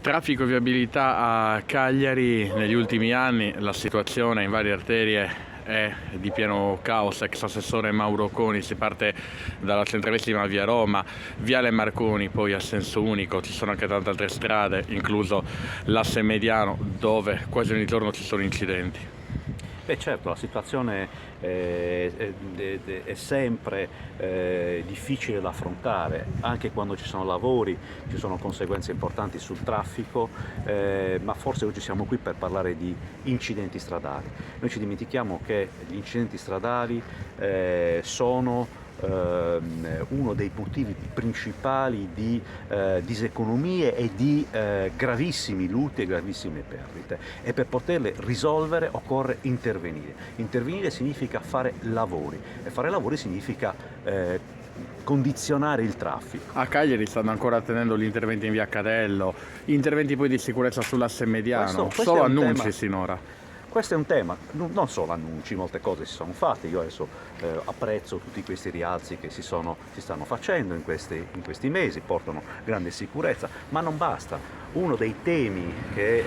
Traffico e viabilità a Cagliari. Negli ultimi anni la situazione in varie arterie è di pieno caos. Ex assessore Mauro Coni, si parte dalla centralissima via Roma, viale Marconi, poi a senso unico. Ci sono anche tante altre strade, incluso l'asse mediano, dove quasi ogni giorno ci sono incidenti. Beh certo, la situazione è sempre difficile da affrontare, anche quando ci sono lavori, ci sono conseguenze importanti sul traffico, ma forse oggi siamo qui per parlare di incidenti stradali. Noi ci dimentichiamo che gli incidenti stradali sono uno dei motivi principali di diseconomie e di gravissimi lutti e gravissime perdite, e per poterle risolvere occorre intervenire. Intervenire significa fare lavori, e fare lavori significa condizionare il traffico. A Cagliari stanno ancora tenendo gli interventi in via Cadello, interventi poi di sicurezza sull'asse mediano, Questo solo è un annunci tema. sinora. Questo è un tema, non solo annunci, molte cose si sono fatte. Io adesso apprezzo tutti questi rialzi che si stanno facendo in questi mesi, portano grande sicurezza, ma non basta. Uno dei temi che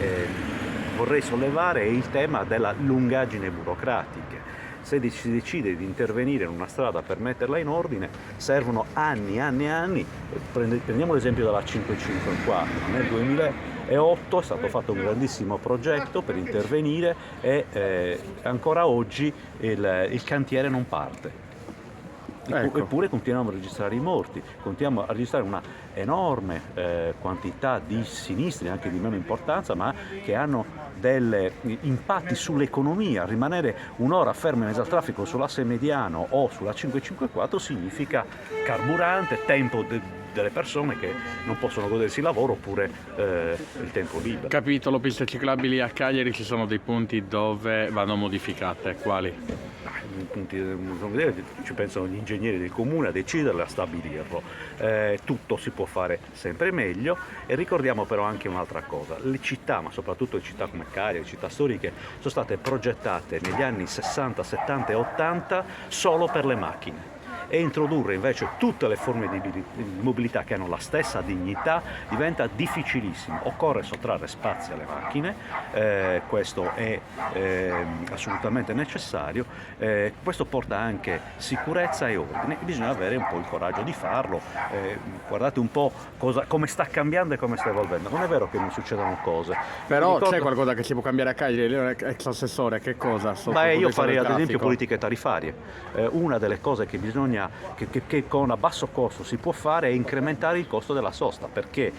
vorrei sollevare è il tema della lungaggine burocratica. Se si decide di intervenire in una strada per metterla in ordine, servono anni e anni e anni. Prendiamo l'esempio della 554. Nel 2008 è stato fatto un grandissimo progetto per intervenire e ancora oggi il cantiere non parte. Ecco. Eppure continuiamo a registrare i morti, continuiamo a registrare una enorme quantità di sinistri, anche di meno importanza, ma che hanno degli impatti sull'economia. Rimanere un'ora fermi in mezzo al traffico sull'asse mediano o sulla 554 significa carburante, tempo delle persone che non possono godersi il lavoro oppure il tempo libero. Capitolo piste ciclabili a Cagliari, ci sono dei punti dove vanno modificate, quali? Punti da vedere, ci pensano gli ingegneri del comune a deciderle, a stabilirlo. Tutto si può fare sempre meglio, e ricordiamo però anche un'altra cosa: le città, ma soprattutto le città come Cagliari, le città storiche, sono state progettate negli anni 60, 70 e 80 solo per le macchine, e introdurre invece tutte le forme di mobilità che hanno la stessa dignità diventa difficilissimo. Occorre sottrarre spazi alle macchine, questo è assolutamente necessario. Questo porta anche sicurezza e ordine, e bisogna avere un po' il coraggio di farlo. Guardate un po' come sta cambiando e come sta evolvendo. Non è vero che non succedano cose. Però c'è qualcosa che si può cambiare a Cagliari? Lei è ex assessore, che cosa? Io farei ad esempio politiche tariffarie. Una delle cose che bisogna che con a basso costo si può fare è incrementare il costo della sosta, perché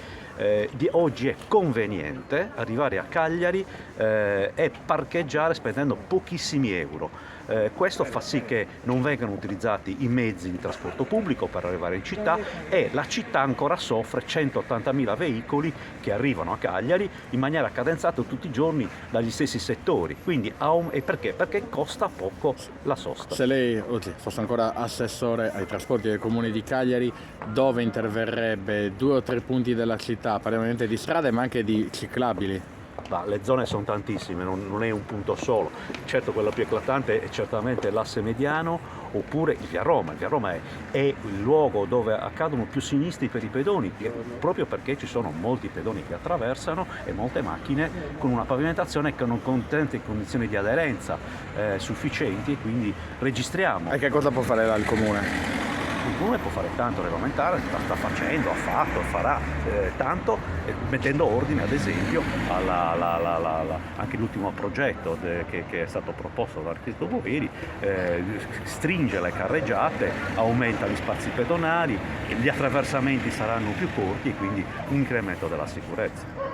oggi è conveniente arrivare a Cagliari e parcheggiare spendendo pochissimi euro. Questo fa sì che non vengano utilizzati i mezzi di trasporto pubblico per arrivare in città, e la città ancora soffre 180.000 veicoli che arrivano a Cagliari in maniera cadenzata tutti i giorni dagli stessi settori. Quindi e perché? Perché costa poco la sosta. Se lei oggi fosse ancora assessore ai trasporti del comune di Cagliari, dove interverrebbe 2 o 3 punti della città, parliamo di strade ma anche di ciclabili? Le zone sono tantissime, non è un punto solo. Certo, quello più eclatante è certamente l'asse mediano, oppure il via Roma. Il via Roma è il luogo dove accadono più sinistri per i pedoni, proprio perché ci sono molti pedoni che attraversano e molte macchine con una pavimentazione che non consente condizioni di aderenza sufficienti, e quindi registriamo. E che cosa può fare là il comune? Il comune può fare tanto, regolamentare, sta facendo, ha fatto, farà tanto, mettendo ordine ad esempio anche l'ultimo progetto che è stato proposto dall'architetto Boveri. Stringe le carreggiate, aumenta gli spazi pedonali, gli attraversamenti saranno più corti, e quindi un incremento della sicurezza.